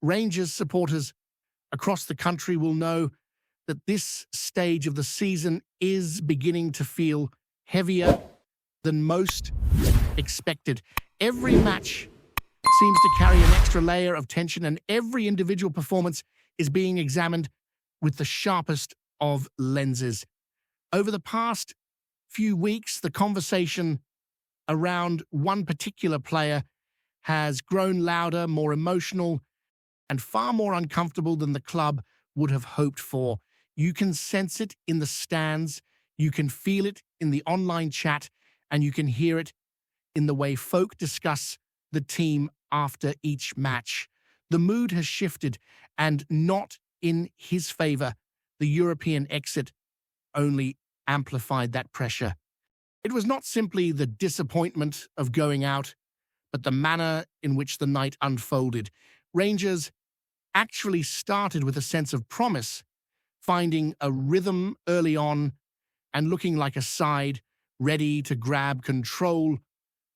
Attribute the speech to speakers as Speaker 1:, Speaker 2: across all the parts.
Speaker 1: Rangers supporters across the country will know that this stage of the season is beginning to feel heavier than most expected. Every match seems to carry an extra layer of tension, and every individual performance is being examined with the sharpest of lenses. Over the past few weeks, the conversation around one particular player has grown louder, more emotional, and far more uncomfortable than the club would have hoped for. You can sense it in the stands, you can feel it in the online chat, and you can hear it in the way folk discuss the team after each match. The mood has shifted, and not in his favor. The European exit only amplified that pressure. It was not simply the disappointment of going out, but the manner in which the night unfolded. Rangers actually started with a sense of promise, finding a rhythm early on and looking like a side ready to grab control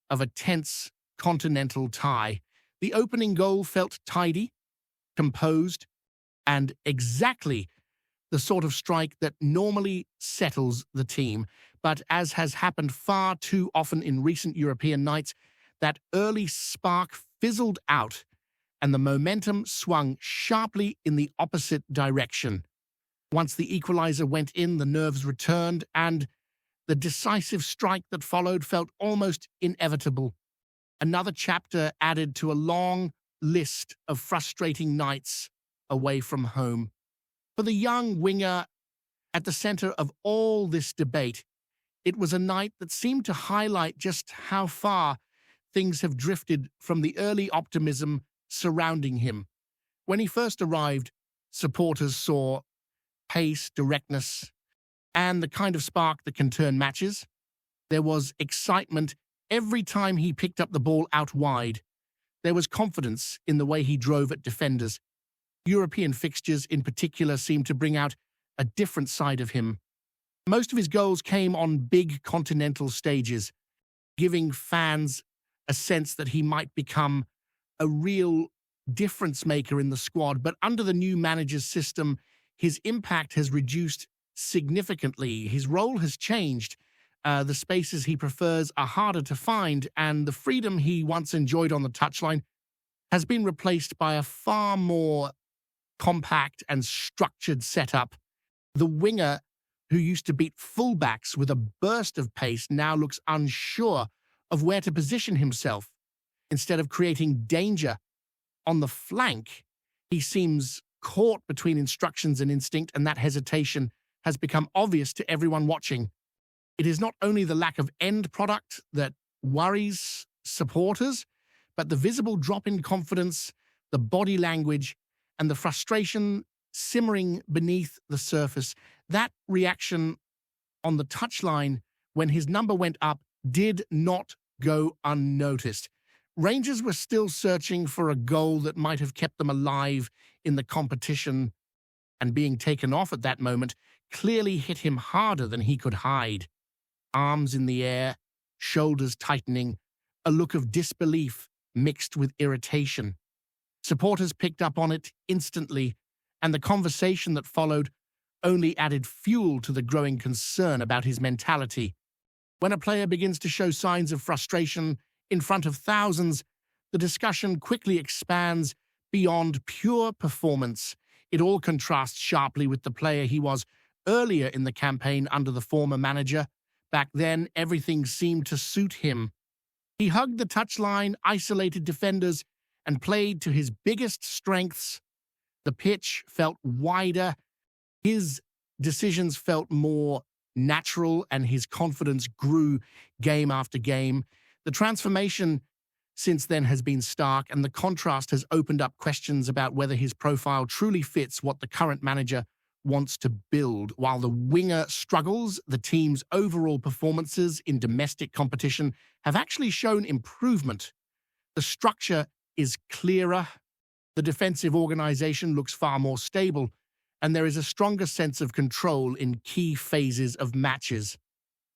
Speaker 1: of a tense continental tie. The opening goal felt tidy, composed, and exactly the sort of strike that normally settles the team. But as has happened far too often in recent European nights, that early spark fizzled out and the momentum swung sharply in the opposite direction. Once the equalizer went in, the nerves returned, and the decisive strike that followed felt almost inevitable. Another chapter added to a long list of frustrating nights away from home. For the young winger at the center of all this debate, it was a night that seemed to highlight just how far things have drifted from the early optimism surrounding him. When he first arrived, supporters saw pace, directness, and the kind of spark that can turn matches. There was excitement every time he picked up the ball out wide. There was confidence in the way he drove at defenders. European fixtures in particular seemed to bring out a different side of him. Most of his goals came on big continental stages, giving fans a sense that he might become a real difference maker in the squad. But under the new manager's system, his impact has reduced significantly. His role has changed. The spaces he prefers are harder to find, and the freedom he once enjoyed on the touchline has been replaced by a far more compact and structured setup. The winger who used to beat fullbacks with a burst of pace now looks unsure of where to position himself. Instead of creating danger on the flank, he seems caught between instructions and instinct, and that hesitation has become obvious to everyone watching. It is not only the lack of end product that worries supporters, but the visible drop in confidence, the body language, and the frustration simmering beneath the surface. That reaction on the touchline when his number went up did not go unnoticed. Rangers were still searching for a goal that might have kept them alive in the competition, and being taken off at that moment clearly hit him harder than he could hide. Arms in the air, shoulders tightening, a look of disbelief mixed with irritation. Supporters picked up on it instantly, and the conversation that followed only added fuel to the growing concern about his mentality. When a player begins to show signs of frustration in front of thousands, the discussion quickly expands beyond pure performance. It all contrasts sharply with the player he was earlier in the campaign under the former manager. Back then, everything seemed to suit him. He hugged the touchline, isolated defenders, and played to his biggest strengths. The pitch felt wider, his decisions felt more natural, and his confidence grew game after game. The transformation since then has been stark, and the contrast has opened up questions about whether his profile truly fits what the current manager wants to build. While the winger struggles, the team's overall performances in domestic competition have actually shown improvement. The structure is clearer, the defensive organization looks far more stable, and there is a stronger sense of control in key phases of matches.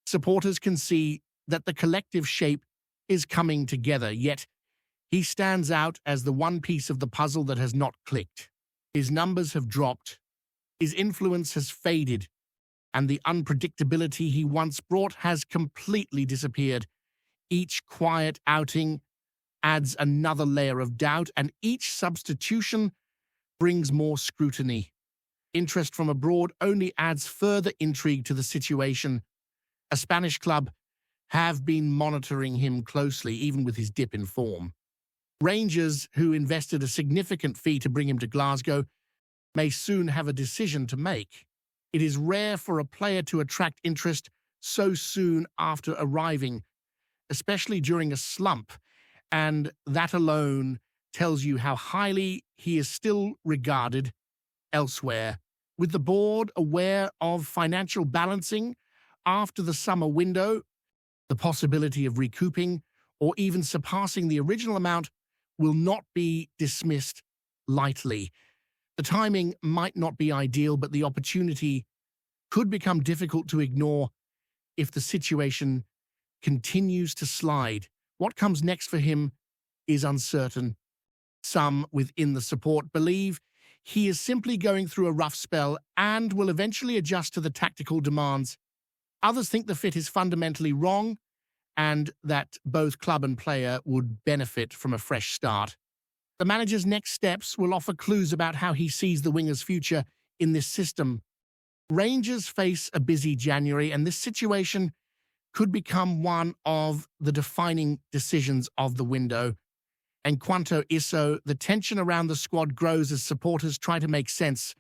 Speaker 1: Supporters can see that the collective shape is coming together, yet He stands out as the one piece of the puzzle that has not clicked. His numbers have dropped, his influence has faded, and the unpredictability he once brought has completely disappeared. Each quiet outing adds another layer of doubt, and each substitution brings more scrutiny. Interest from abroad only adds further intrigue to the situation. A Spanish club have been monitoring him closely, even with his dip in form. Rangers, who invested a significant fee to bring him to Glasgow, may soon have a decision to make. It is rare for a player to attract interest so soon after arriving, especially during a slump, and that alone tells you how highly he is still regarded elsewhere. With the board aware of financial balancing after the summer window, the possibility of recouping or even surpassing the original amount will not be dismissed lightly. The timing might not be ideal, but the opportunity could become difficult to ignore if the situation continues to slide. What comes next for him is uncertain. Some within the support believe he is simply going through a rough spell and will eventually adjust to the tactical demands. Others think the fit is fundamentally wrong and that both club and player would benefit from a fresh start. The manager's next steps will offer clues about how he sees the winger's future in this system. Rangers face a busy January, and this situation could become one of the defining decisions of the window. And quanto isso, the tension around the squad grows as supporters try to make sense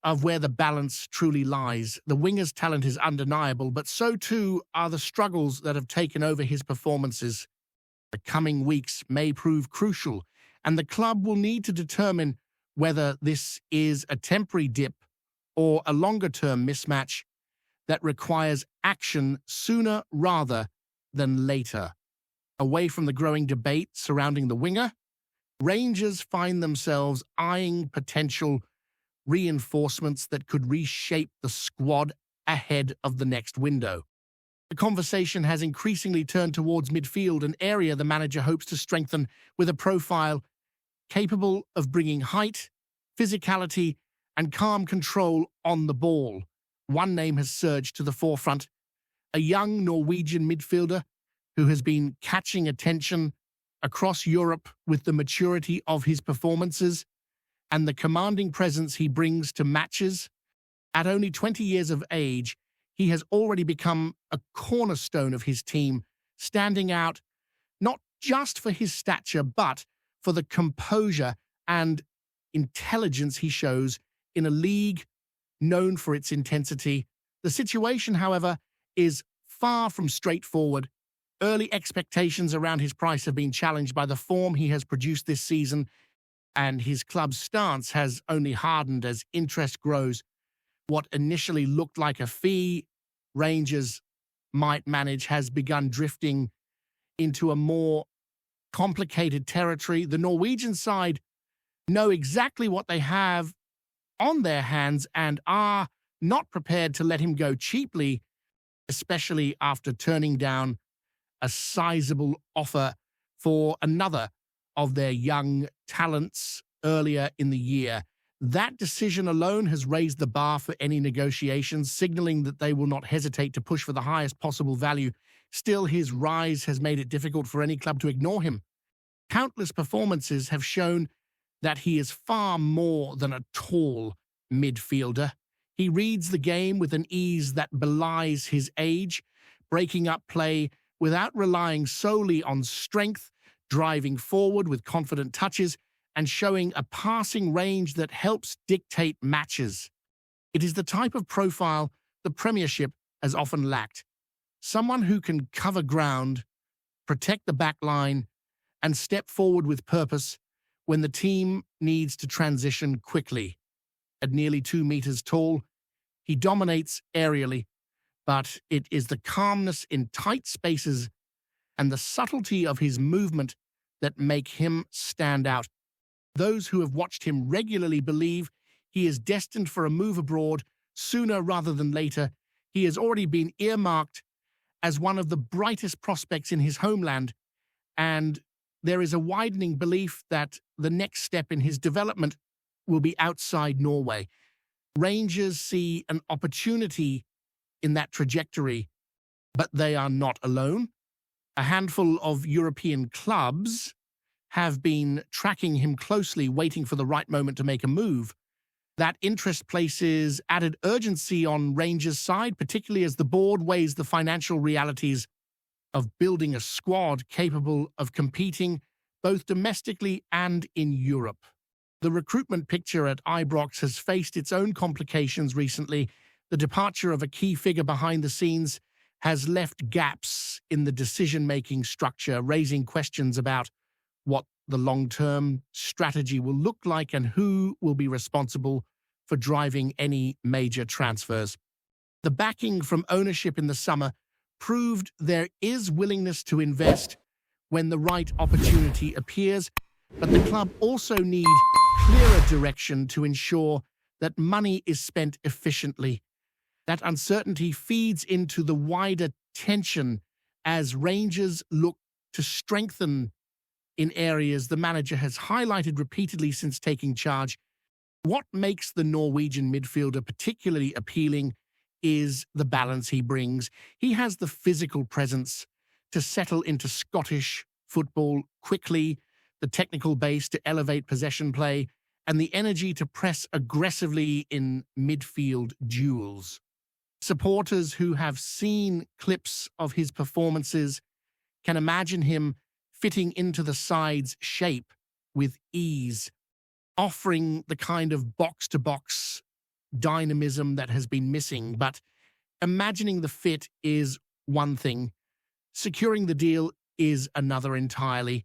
Speaker 1: of where the balance truly lies. The winger's talent is undeniable, but so too are the struggles that have taken over his performances. The coming weeks may prove crucial, and the club will need to determine whether this is a temporary dip or a longer-term mismatch that requires action sooner rather than later. Away from the growing debate surrounding the winger, Rangers find themselves eyeing potential reinforcements that could reshape the squad ahead of the next window. The conversation has increasingly turned towards midfield, an area the manager hopes to strengthen with a profile capable of bringing height, physicality, and calm control on the ball. One name has surged to the forefront, a young Norwegian midfielder who has been catching attention across Europe with the maturity of his performances and the commanding presence he brings to matches. At only 20 years of age, he has already become a cornerstone of his team, standing out not just for his stature, but for the composure and intelligence he shows in a league known for its intensity. The situation, however, is far from straightforward. Early expectations around his price have been challenged by the form he has produced this season, and his club's stance has only hardened as interest grows. What initially looked like a fee Rangers might manage has begun drifting into a more complicated territory. The Norwegian side know exactly what they have on their hands and are not prepared to let him go cheaply, especially after turning down a sizable offer for another of their young talents earlier in the year. That decision alone has raised the bar for any negotiations, signaling that they will not hesitate to push for the highest possible value. Still, his rise has made it difficult for any club to ignore him. Countless performances have shown that he is far more than a tall midfielder. He reads the game with an ease that belies his age, breaking up play without relying solely on strength, driving forward with confident touches, and showing a passing range that helps dictate matches. It is the type of profile the Premiership has often lacked. Someone who can cover ground, protect the back line, and step forward with purpose when the team needs to transition quickly. At nearly 2 meters tall, he dominates aerially, but it is the calmness in tight spaces and the subtlety of his movement that make him stand out. Those who have watched him regularly believe he is destined for a move abroad sooner rather than later. He has already been earmarked as one of the brightest prospects in his homeland, and there is a widening belief that the next step in his development will be outside Norway. Rangers see an opportunity in that trajectory, but they are not alone. A handful of European clubs have been tracking him closely, waiting for the right moment to make a move. That interest places added urgency on Rangers' side, particularly as the board weighs the financial realities of building a squad capable of competing both domestically and in Europe. The recruitment picture at Ibrox has faced its own complications recently. The departure of a key figure behind the scenes has left gaps in the decision-making structure, raising questions about what the long-term strategy will look like and who will be responsible for driving any major transfers. The backing from ownership in the summer proved there is willingness to invest when the right opportunity appears, but the club also need clearer direction to ensure that money is spent efficiently. That uncertainty feeds into the wider tension as Rangers look to strengthen in areas the manager has highlighted repeatedly since taking charge. What makes the Norwegian midfielder particularly appealing is the balance he brings. He has the physical presence to settle into Scottish football quickly, the technical base to elevate possession play, and the energy to press aggressively in midfield duels. Supporters who have seen clips of his performances can imagine him fitting into the side's shape with ease, offering the kind of box-to-box dynamism that has been missing. But imagining the fit is one thing. Securing the deal is another entirely.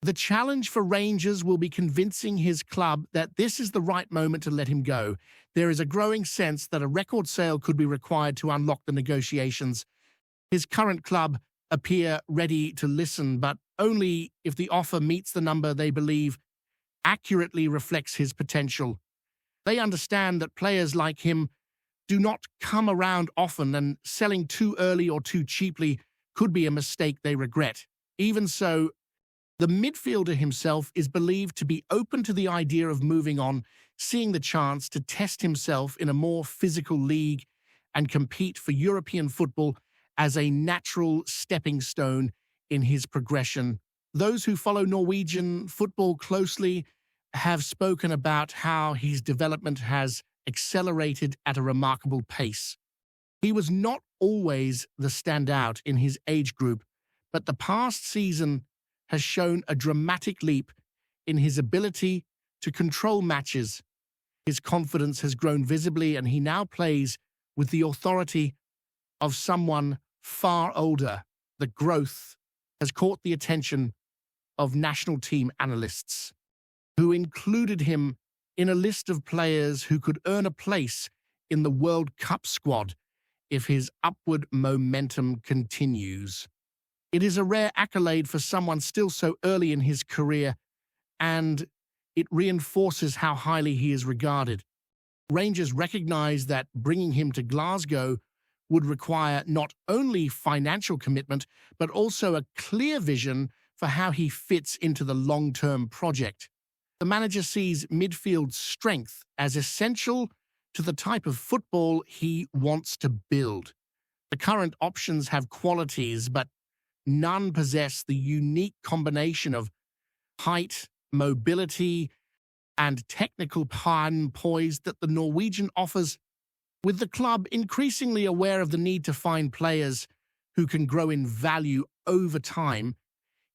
Speaker 1: The challenge for Rangers will be convincing his club that this is the right moment to let him go. There is a growing sense that a record sale could be required to unlock the negotiations. His current club appear ready to listen, but only if the offer meets the number they believe accurately reflects his potential. They understand that players like him do not come around often, and selling too early or too cheaply could be a mistake they regret. Even so, the midfielder himself is believed to be open to the idea of moving on, seeing the chance to test himself in a more physical league and compete for European football as a natural stepping stone in his progression. Those who follow Norwegian football closely have spoken about how his development has accelerated at a remarkable pace. He was not always the standout in his age group, but the past season has shown a dramatic leap in his ability to control matches. His confidence has grown visibly, and he now plays with the authority of someone far older. The growth has caught the attention of national team analysts, who included him in a list of players who could earn a place in the World Cup squad if his upward momentum continues. It is a rare accolade for someone still so early in his career, and it reinforces how highly he is regarded. Rangers recognize that bringing him to Glasgow would require not only financial commitment, but also a clear vision for how he fits into the long-term project. The manager sees midfield strength as essential to the type of football he wants to build. The current options have qualities, but none possess the unique combination of height, mobility, and technical poise that the Norwegian offers. With the club increasingly aware of the need to find players who can grow in value over time,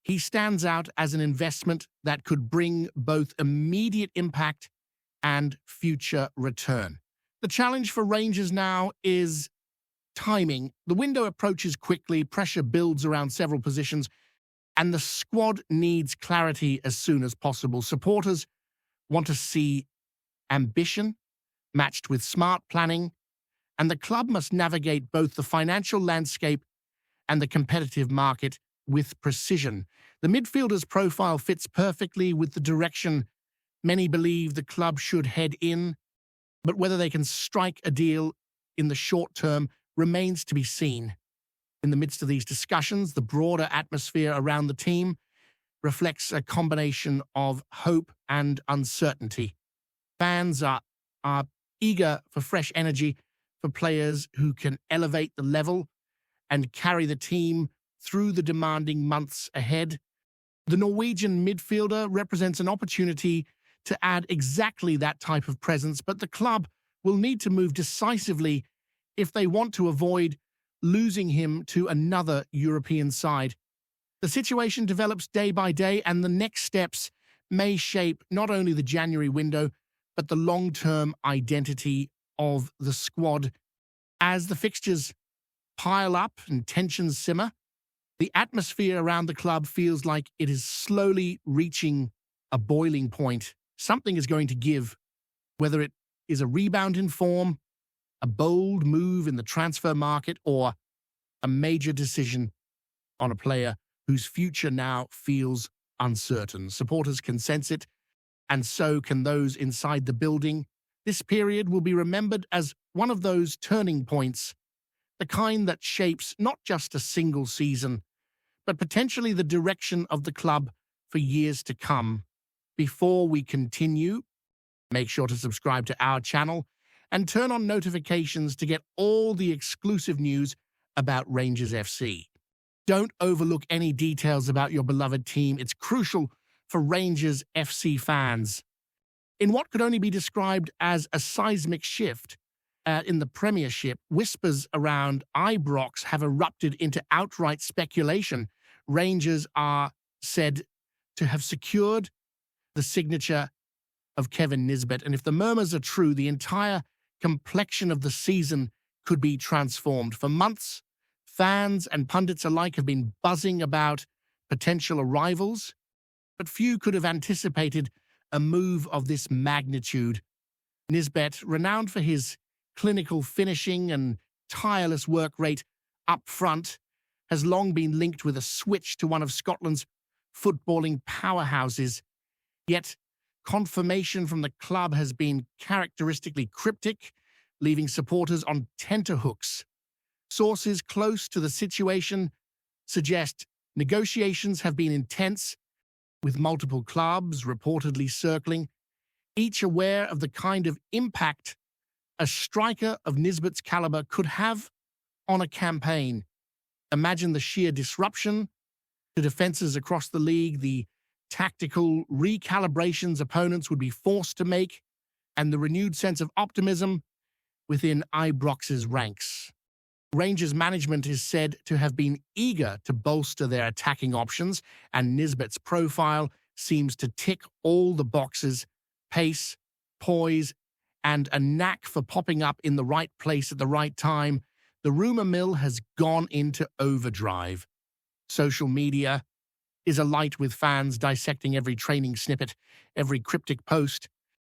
Speaker 1: he stands out as an investment that could bring both immediate impact and future return. The challenge for Rangers now is timing. The window approaches quickly, pressure builds around several positions, and the squad needs clarity as soon as possible. Supporters want to see ambition matched with smart planning, and the club must navigate both the financial landscape and the competitive market with precision. The midfielder's profile fits perfectly with the direction many believe the club should head in, but whether they can strike a deal in the short term remains to be seen. In the midst of these discussions, the broader atmosphere around the team reflects a combination of hope and uncertainty. Fans are eager for fresh energy, for players who can elevate the level and carry the team through the demanding months ahead. The Norwegian midfielder represents an opportunity to add exactly that type of presence, but the club will need to move decisively if they want to avoid losing him to another European side. The situation develops day by day, and the next steps may shape not only the January window, but the long-term identity of the squad. As the fixtures pile up and tensions simmer, the atmosphere around the club feels like it is slowly reaching a boiling point. Something is going to give, whether it is a rebound in form, a bold move in the transfer market, or a major decision on a player whose future now feels uncertain. Supporters can sense it, and so can those inside the building. This period will be remembered as one of those turning points, the kind that shapes not just a single season, but potentially the direction of the club for years to come. Before we continue, make sure to subscribe to our channel and turn on notifications to get all the exclusive news about Rangers FC. Don't overlook any details about your beloved team. It's crucial for Rangers FC fans. In what could only be described as a seismic shift in the Premiership, whispers around Ibrox have erupted into outright speculation. Rangers are said to have secured the signature of KEVIN Nisbet, and if the murmurs are true, the entire complexion of the season could be transformed. For months, fans and pundits alike have been buzzing about potential arrivals, but few could have anticipated a move of this magnitude. Nisbet, renowned for his clinical finishing and tireless work rate up front, has long been linked with a switch to one of Scotland's footballing powerhouses. Yet, confirmation from the club has been characteristically cryptic, leaving supporters on tenterhooks. Sources close to the situation suggest negotiations have been intense, with multiple clubs reportedly circling, each aware of the kind of impact a striker of Nisbet's caliber could have on a campaign. Imagine the sheer disruption to defenses across the league, the tactical recalibrations opponents would be forced to make, and the renewed sense of optimism within Ibrox's ranks. Rangers management is said to have been eager to bolster their attacking options, and Nisbet's profile seems to tick all the boxes: pace, poise, and a knack for popping up in the right place at the right time. The rumor mill has gone into overdrive. Social media is alight with fans dissecting every training snippet, every cryptic post,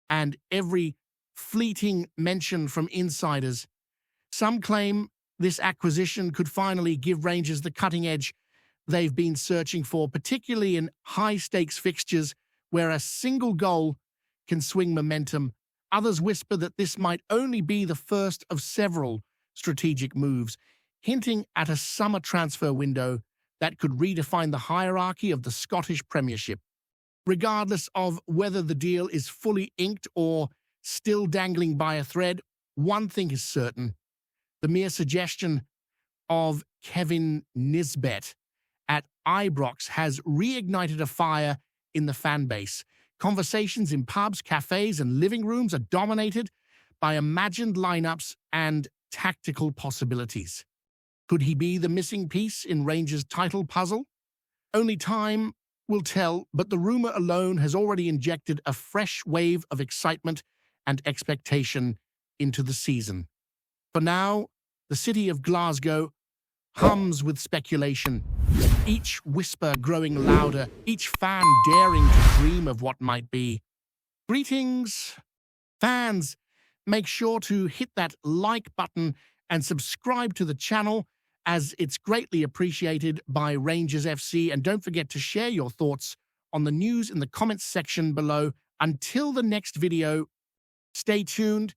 Speaker 1: and every fleeting mention from insiders. Some claim this acquisition could finally give Rangers the cutting edge they've been searching for, particularly in high-stakes fixtures where a single goal can swing momentum. Others whisper that this might only be the first of several strategic moves, hinting at a summer transfer window that could redefine the hierarchy of the Scottish Premiership. Regardless of whether the deal is fully inked or still dangling by a thread, one thing is certain: the mere suggestion of KEVIN Nisbet at Ibrox has reignited a fire in the fan base. Conversations in pubs, cafes, and living rooms are dominated by imagined lineups and tactical possibilities. Could he be the missing piece in Rangers' title puzzle? Only time will tell, but the rumor alone has already injected a fresh wave of excitement and expectation into the season. For now, the city of Glasgow hums with speculation, each whisper growing louder, each fan daring to dream of what might be. Greetings, fans. Make sure to hit that like button and subscribe to the channel, as it's greatly appreciated by Rangers FC. And don't forget to share your thoughts on the news in the comments section below. Until the next video, stay tuned